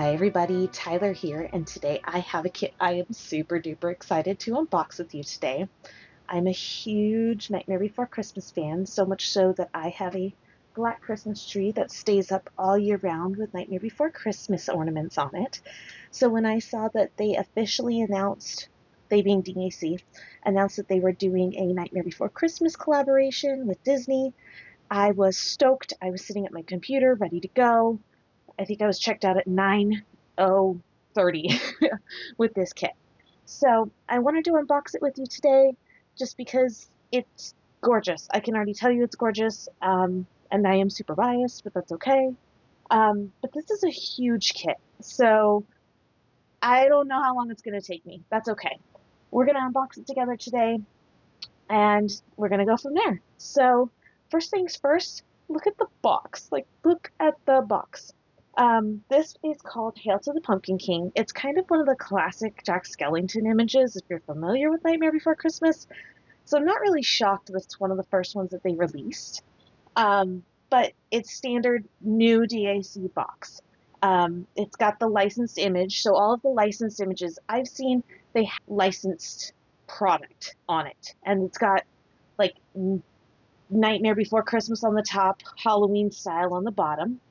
Hi everybody, Tyler here, and today I have a kit I am super duper excited to unbox with you today. I'm a huge Nightmare Before Christmas fan, so much so that I have a black Christmas tree that stays up all year round with Nightmare Before Christmas ornaments on it. So when I saw that they officially announced, they being DAC, announced that they were doing a Nightmare Before Christmas collaboration with Disney, I was stoked. I was sitting at my computer ready to go. I think I was checked out at 9:30 with this kit. So I wanted to unbox it with you today just because it's gorgeous. I can already tell you it's gorgeous, and I am super biased, but that's okay. But this is a huge kit, so I don't know how long it's going to take me. That's okay. We're going to unbox it together today, and we're going to go from there. So first things first, look at the box. Look at the box. This is called Hail to the Pumpkin King. It's kind of one of the classic Jack Skellington images, if you're familiar with Nightmare Before Christmas. So I'm not really shocked that it's one of the first ones that they released. But it's standard new DAC box. It's got the licensed image, so all of the licensed images I've seen, they have licensed product on it. And it's got, like, Nightmare Before Christmas on the top, Halloween style on the bottom.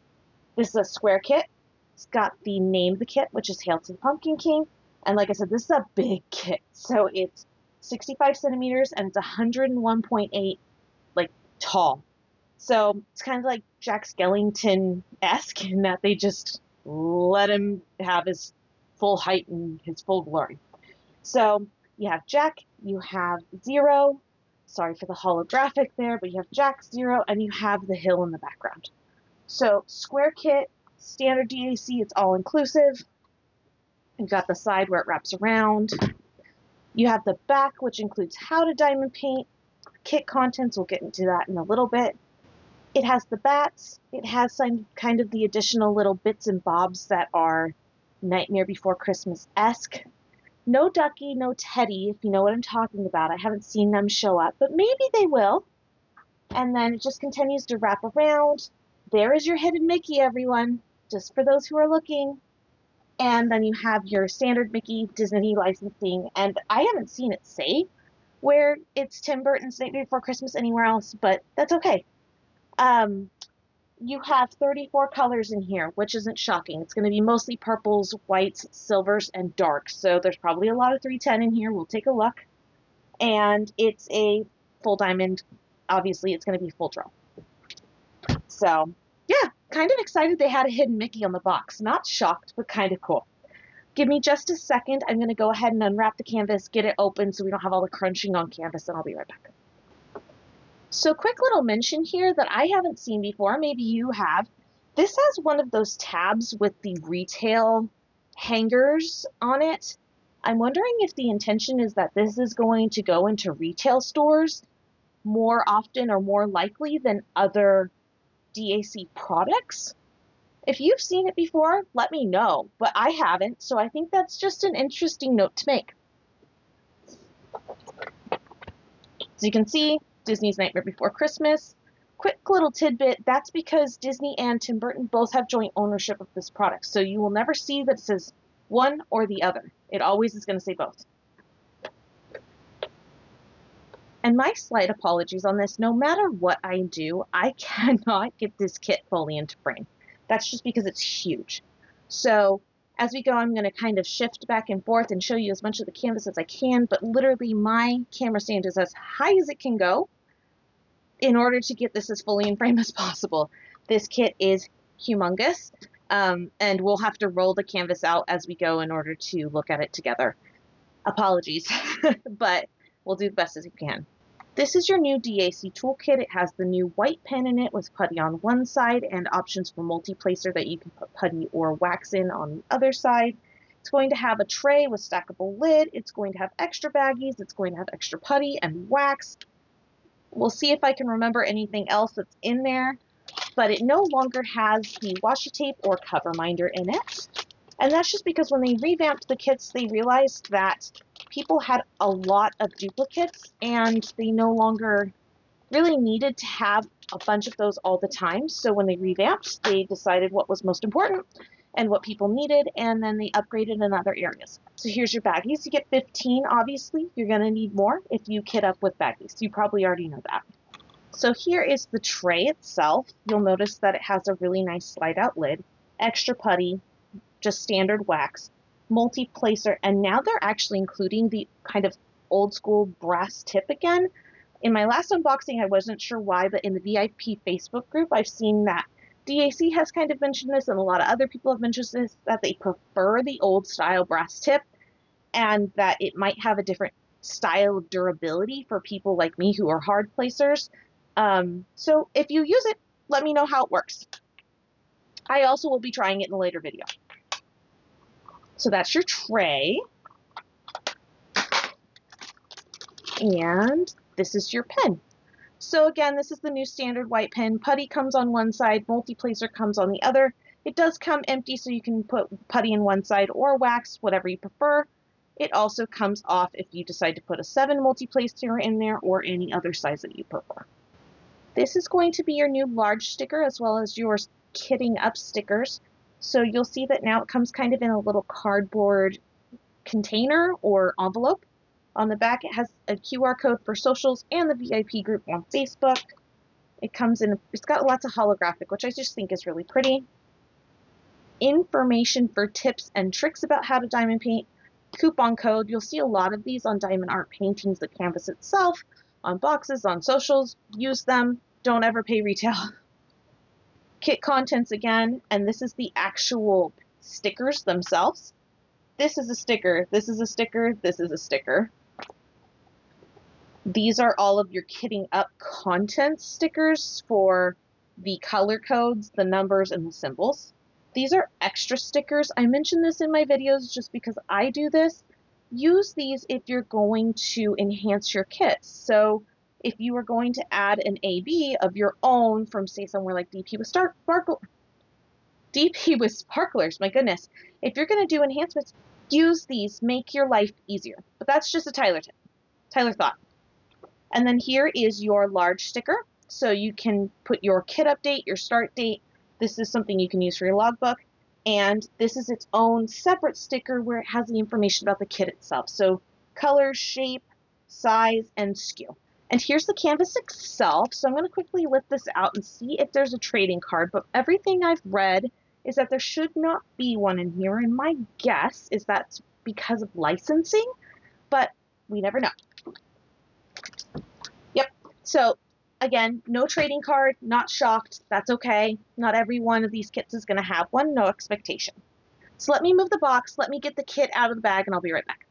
This is a square kit. It's got the name of the kit, which is Hail to the Pumpkin King. And like I said, this is a big kit. So it's 65 centimeters and it's 101.8 tall. So it's kind of like Jack Skellington-esque in that they just let him have his full height and his full glory. So you have Jack, you have Zero. Sorry for the holographic there, but you have Jack, Zero, and you have the hill in the background. So square kit, standard DAC, it's all inclusive. You've got the side where it wraps around. You have the back, which includes how to diamond paint, kit contents, we'll get into that in a little bit. It has the bats, it has some kind of the additional little bits and bobs that are Nightmare Before Christmas-esque. No Ducky, no Teddy, if you know what I'm talking about. I haven't seen them show up, but maybe they will. And then it just continues to wrap around. There is your hidden Mickey, everyone, just for those who are looking. And then you have your standard Mickey Disney licensing, and I haven't seen it say where it's Tim Burton's Nightmare Before Christmas anywhere else, but that's okay. You have 34 colors in here, which isn't shocking. It's going to be mostly purples, whites, silvers, and darks, so there's probably a lot of 310 in here. We'll take a look. And it's a full diamond. Obviously, it's going to be full draw. So, yeah, kind of excited they had a hidden Mickey on the box. Not shocked, but kind of cool. Give me just a second. I'm going to go ahead and unwrap the canvas, get it open so we don't have all the crunching on canvas, and I'll be right back. So quick little mention here that I haven't seen before, maybe you have. This has one of those tabs with the retail hangers on it. I'm wondering if the intention is that this is going to go into retail stores more often or more likely than other DAC products. If you've seen it before, let me know, but I haven't, so I think that's just an interesting note to make. As you can see, Disney's Nightmare Before Christmas. Quick little tidbit, that's because Disney and Tim Burton both have joint ownership of this product, so you will never see that it says one or the other. It always is going to say both. And my slight apologies on this, no matter what I do, I cannot get this kit fully into frame. That's just because it's huge. So as we go, I'm going to kind of shift back and forth and show you as much of the canvas as I can, but literally my camera stand is as high as it can go in order to get this as fully in frame as possible. This kit is humongous, and we'll have to roll the canvas out as we go in order to look at it together. Apologies, but we'll do the best as we can. This is your new DAC toolkit. It has the new white pen in it with putty on one side and options for multi-placer that you can put putty or wax in on the other side. It's going to have a tray with stackable lid. It's going to have extra baggies. It's going to have extra putty and wax. We'll see if I can remember anything else that's in there, but it no longer has the washi tape or cover minder in it. And that's just because when they revamped the kits, they realized that people had a lot of duplicates and they no longer really needed to have a bunch of those all the time. So when they revamped, they decided what was most important, and what people needed, and then they upgraded in other areas. So here's your baggies. You get 15, obviously. You're going to need more if you kit up with baggies. You probably already know that. So here is the tray itself. You'll notice that it has a really nice slide-out lid, extra putty, just standard wax, multi-placer, and now they're actually including the kind of old-school brass tip again. In my last unboxing, I wasn't sure why, but in the VIP Facebook group, I've seen that DAC has kind of mentioned this, and a lot of other people have mentioned this, that they prefer the old-style brass tip, and that it might have a different style of durability for people like me who are hard placers. So if you use it, let me know how it works. I also will be trying it in a later video. So that's your tray. And this is your pen. So again, this is the new standard white pen. Putty comes on one side, multi-placer comes on the other. It does come empty, so you can put putty in one side or wax, whatever you prefer. It also comes off if you decide to put a 7 multi-placer in there or any other size that you prefer. This is going to be your new large sticker as well as your kitting up stickers. So you'll see that now it comes kind of in a little cardboard container or envelope. On the back, it has a QR code for socials and the VIP group on Facebook. It comes in, it's got lots of holographic, which I just think is really pretty. Information for tips and tricks about how to diamond paint. Coupon code. You'll see a lot of these on Diamond Art Paintings, the canvas itself, on boxes, on socials. Use them. Don't ever pay retail. Kit contents again, and this is the actual stickers themselves. This is a sticker, this is a sticker, this is a sticker. These are all of your kitting up content stickers for the color codes, the numbers, and the symbols. These are extra stickers. I mention this in my videos just because I do this. Use these if you're going to enhance your kits. So if you are going to add an AB of your own from, say, somewhere like DP with Sparklers, my goodness. If you're going to do enhancements, use these, make your life easier. But that's just a Tyler tip, Tyler thought. And then here is your large sticker. So you can put your kit update, your start date. This is something you can use for your logbook. And this is its own separate sticker where it has the information about the kit itself. So color, shape, size, and SKU. And here's the canvas itself. So I'm going to quickly lift this out and see if there's a trading card. But everything I've read is that there should not be one in here. And my guess is that's because of licensing, but we never know. Yep. So again, no trading card, not shocked. That's okay. Not every one of these kits is going to have one. No expectation. So let me move the box. Let me get the kit out of the bag and I'll be right back.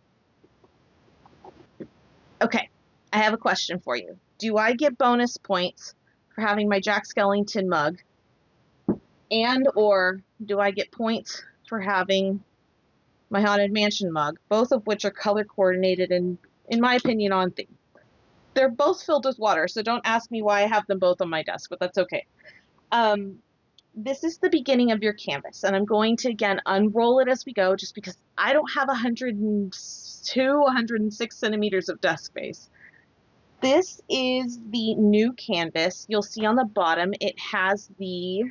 Okay. I have a question for you. Do I get bonus points for having my Jack Skellington mug? And or do I get points for having my Haunted Mansion mug? Both of which are color coordinated and, in my opinion, on theme. They're both filled with water, so don't ask me why I have them both on my desk, but that's okay. This is the beginning of your canvas, and I'm going to, again, unroll it as we go, just because I don't have 102, 106 centimeters of desk space. This is the new canvas. You'll see on the bottom, it has the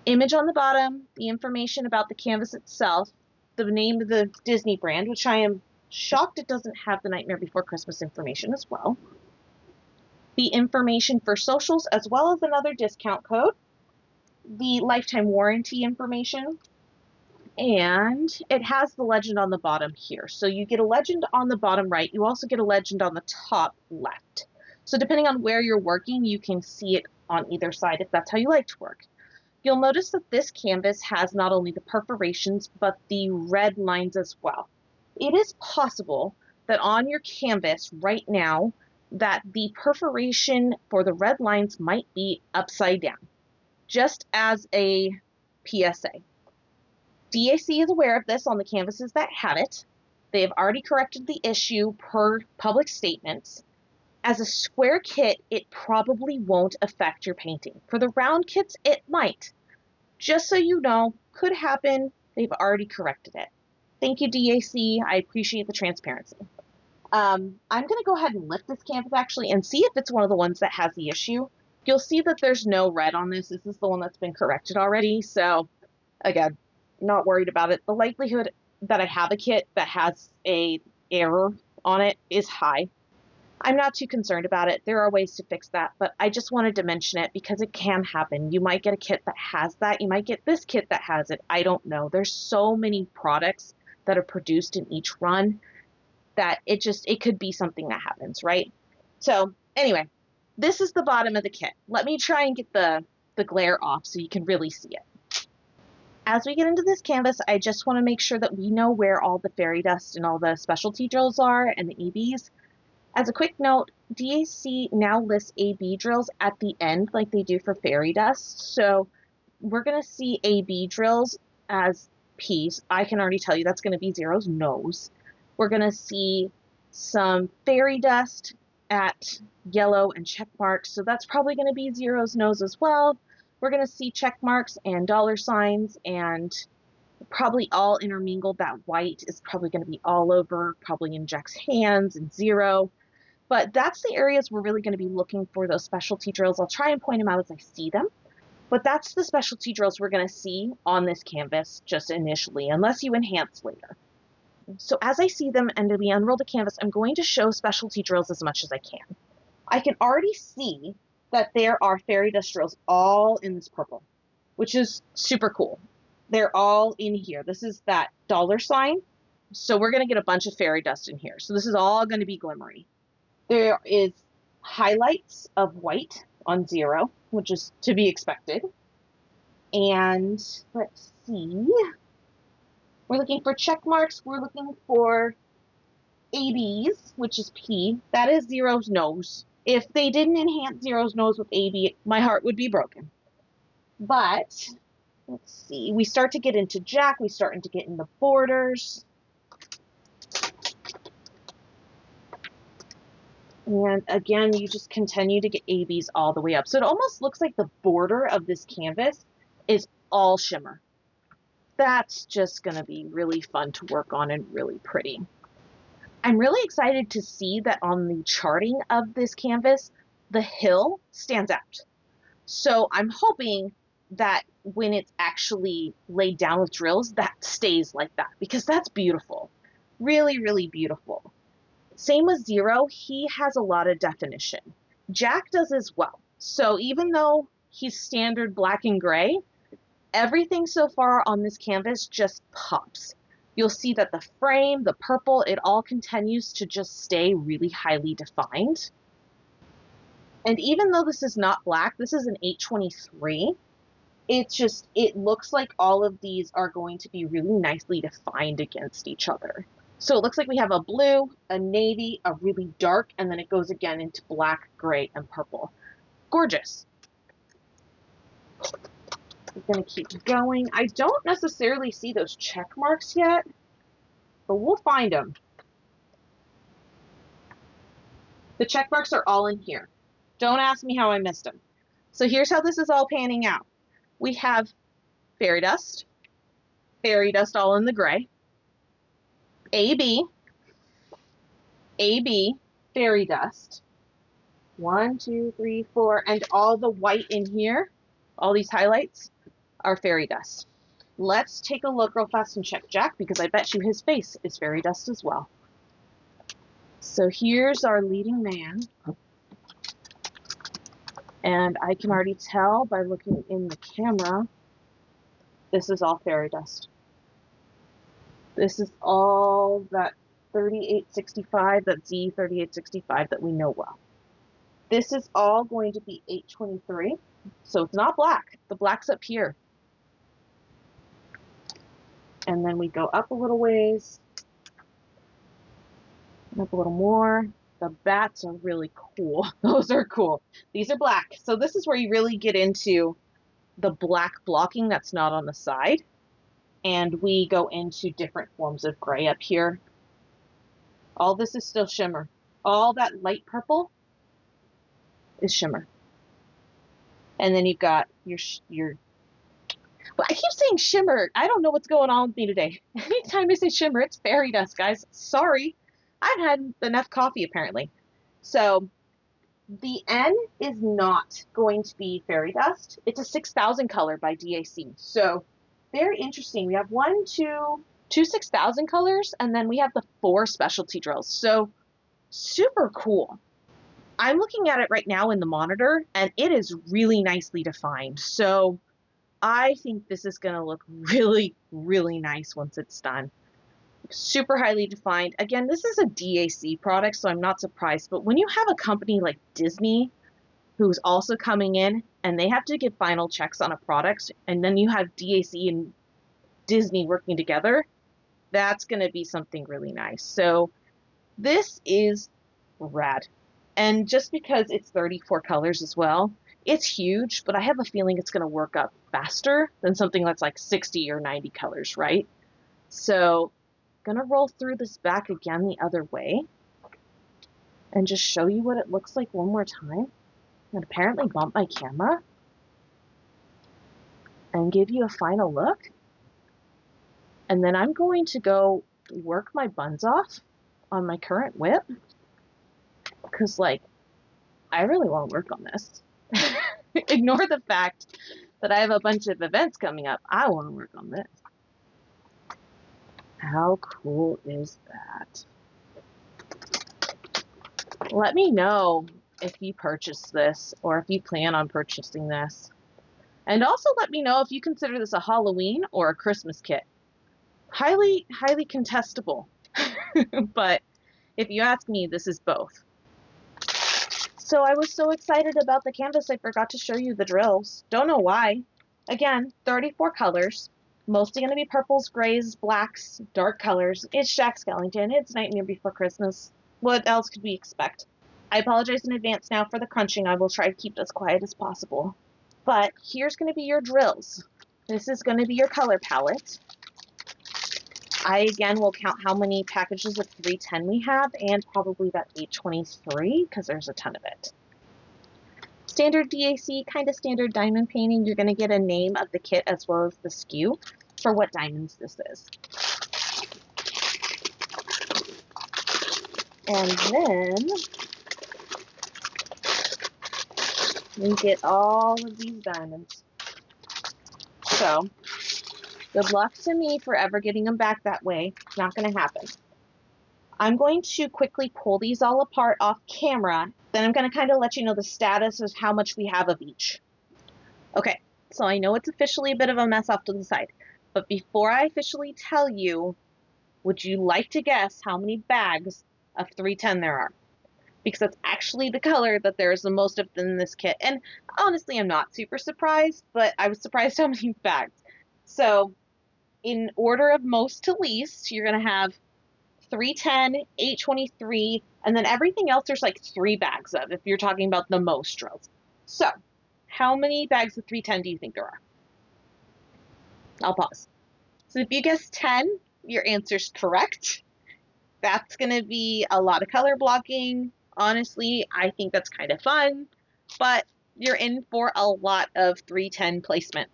image on the bottom, the information about the canvas itself, the name of the Disney brand, which I am shocked it doesn't have the Nightmare Before Christmas information as well. The information for socials, as well as another discount code. The lifetime warranty information. And it has the legend on the bottom here. So you get a legend on the bottom right. You also get a legend on the top left. So depending on where you're working, you can see it on either side if that's how you like to work. You'll notice that this canvas has not only the perforations, but the red lines as well. It is possible that on your canvas right now, that the perforation for the red lines might be upside down, just as a PSA. DAC is aware of this on the canvases that have it. They have already corrected the issue per public statements. As a square kit, it probably won't affect your painting. For the round kits, it might. Just so you know, could happen. They've already corrected it. Thank you, DAC. I appreciate the transparency. I'm going to go ahead and lift this canvas actually and see if it's one of the ones that has the issue. You'll see that there's no red on this. This is the one that's been corrected already. So Again, not worried about it. The likelihood that I have a kit that has a error on it is high. I'm not too concerned about it. There are ways to fix that, but I just wanted to mention it because it can happen. You might get a kit that has that. You might get this kit that has it. I don't know. There's so many products that are produced in each run that it could be something that happens, right? So anyway, this is the bottom of the kit. Let me try and get the glare off so you can really see it. As we get into this canvas, I just want to make sure that we know where all the fairy dust and all the specialty drills are and the ABs. As a quick note, DAC now lists AB drills at the end like they do for fairy dust. So we're going to see AB drills as P's. I can already tell you that's going to be Zero's nose. We're going to see some fairy dust at yellow and check marks. So that's probably going to be Zero's nose as well. We're going to see check marks and dollar signs and probably all intermingled. That white is probably going to be all over, probably in Jack's hands and Zero. But that's the areas we're really going to be looking for those specialty drills. I'll try and point them out as I see them. But that's the specialty drills we're going to see on this canvas just initially, unless you enhance later. So as I see them and we unroll the canvas, I'm going to show specialty drills as much as I can. I can already see that there are fairy dust drills all in this purple, which is super cool. They're all in here. This is that dollar sign. So we're going to get a bunch of fairy dust in here. So this is all going to be glimmery. There is highlights of white on Zero, which is to be expected. And let's see. We're looking for check marks. We're looking for ABs, which is P. That is Zero's nose. If they didn't enhance Zero's nose with AB, my heart would be broken. But let's see. We start to get into Jack. We start to get in the borders. And again, you just continue to get ABs all the way up. So it almost looks like the border of this canvas is all shimmer. That's just going to be really fun to work on and really pretty. I'm really excited to see that on the charting of this canvas, the hill stands out. So I'm hoping that when it's actually laid down with drills, that stays like that, because that's beautiful. Really, really beautiful. Same with Zero, he has a lot of definition. Jack does as well. So even though he's standard black and gray, everything so far on this canvas just pops. You'll see that the frame, the purple, it all continues to just stay really highly defined. And even though this is not black, this is an 823, it looks like all of these are going to be really nicely defined against each other. So it looks like we have a blue, a navy, a really dark, and then it goes again into black, gray, and purple. Gorgeous. We're going to keep going. I don't necessarily see those check marks yet, but we'll find them. The check marks are all in here. Don't ask me how I missed them. So here's how this is all panning out. We have fairy dust all in the gray, AB, fairy dust, 1, 2, 3, 4, and all the white in here, all these highlights, are fairy dust. Let's take a look real fast and check Jack, because I bet you his face is fairy dust as well. So here's our leading man. And I can already tell by looking in the camera, this is all fairy dust. This is all that 3865, that Z3865 that we know well. This is all going to be 823, so it's not black. The black's up here. And then we go up a little ways, and up a little more. The bats are really cool. Those are cool. These are black. So this is where you really get into the black blocking that's not on the side. And we go into different forms of gray up here. All this is still shimmer. All that light purple is shimmer. And then you've got your well, I keep saying shimmer. I don't know what's going on with me today. Anytime I say shimmer, it's fairy dust, guys. Sorry. I've had enough coffee, apparently. So the N is not going to be fairy dust. It's a 6000 color by DAC. So very interesting. We have two 6,000 colors, and then we have the 4 specialty drills. So super cool. I'm looking at it right now in the monitor, and it is really nicely defined. So I think this is going to look really, really nice once it's done. Super highly defined. Again, this is a DAC product, so I'm not surprised. But when you have a company like Disney, who's also coming in, and they have to give final checks on a product, and then you have DAC and Disney working together, that's going to be something really nice. So this is rad. And just because it's 34 colors as well, it's huge, but I have a feeling it's going to work up faster than something that's like 60 or 90 colors, right? So I'm going to roll through this back again the other way and just show you what it looks like one more time. And apparently bump my camera and give you a final look. And then I'm going to go work my buns off on my current whip, because like I really want to work on this. Ignore the fact that I have a bunch of events coming up. I want to work on this. How cool is that? Let me know if you purchase this or if you plan on purchasing this. And also let me know if you consider this a Halloween or a Christmas kit. Highly, highly contestable. But if you ask me, this is both. So I was so excited about the canvas, I forgot to show you the drills. Don't know why. Again, 34 colors. Mostly going to be purples, grays, blacks, dark colors. It's Jack Skellington. It's Nightmare Before Christmas. What else could we expect? I apologize in advance now for the crunching. I will try to keep it as quiet as possible. But here's going to be your drills. This is going to be your color palette. I, again, will count how many packages of 310 we have, and probably that 823, because there's a ton of it. Standard DAC, kind of standard diamond painting. You're going to get a name of the kit as well as the SKU for what diamonds this is. And then we get all of these diamonds. So good luck to me for ever getting them back that way. Not going to happen. I'm going to quickly pull these all apart off camera. Then I'm going to kind of let you know the status of how much we have of each. Okay, so I know it's officially a bit of a mess off to the side. But before I officially tell you, would you like to guess how many bags of 310 there are? Because that's actually the color that there's the most of in this kit. And honestly, I'm not super surprised, but I was surprised how many bags. So in order of most to least, you're going to have 310, 823, and then everything else there's like 3 bags of, if you're talking about the most drills. So how many bags of 310 do you think there are? I'll pause. So if you guess 10, your answer's correct. That's going to be a lot of color blocking. Honestly, I think that's kind of fun, but you're in for a lot of 310 placement.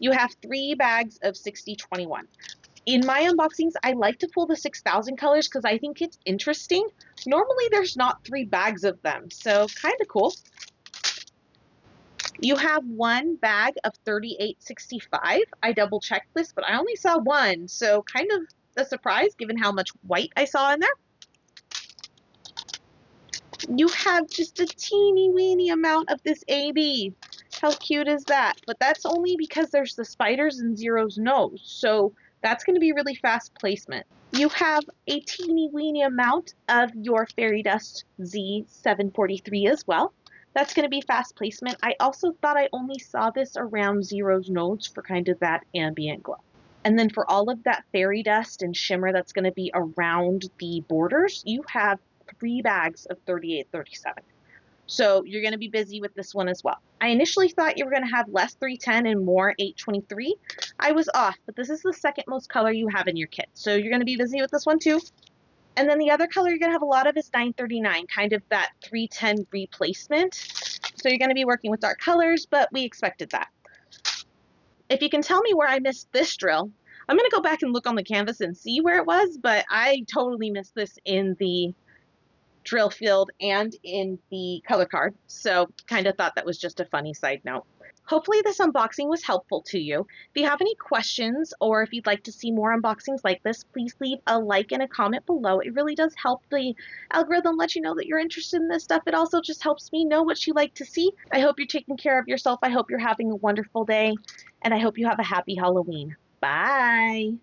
You have 3 bags of 6021. In my unboxings, I like to pull the 6,000 colors because I think it's interesting. Normally, there's not 3 bags of them, so kind of cool. You have 1 bag of 3865. I double checked this, but I only saw 1, so kind of a surprise given how much white I saw in there. You have just a teeny weeny amount of this AB. How cute is that? But that's only because there's the spiders and Zero's nose, so that's going to be really fast placement. You have a teeny weeny amount of your Fairy Dust Z743 as well. That's going to be fast placement. I also thought I only saw this around Zero's nose for kind of that ambient glow. And then for all of that fairy dust and shimmer that's going to be around the borders, you have 3 bags of 3837. So you're going to be busy with this one as well. I initially thought you were going to have less 310 and more 823. I was off, but this is the second most color you have in your kit. So you're going to be busy with this one too. And then the other color you're going to have a lot of is 939, kind of that 310 replacement. So you're going to be working with dark colors, but we expected that. If you can tell me where I missed this drill, I'm going to go back and look on the canvas and see where it was, but I totally missed this in the drill field and in the color card. So kind of thought that was just a funny side note. Hopefully this unboxing was helpful to you. If you have any questions or if you'd like to see more unboxings like this, please leave a like and a comment below. It really does help the algorithm let you know that you're interested in this stuff. It also just helps me know what you like to see. I hope you're taking care of yourself. I hope you're having a wonderful day, and I hope you have a happy Halloween. Bye.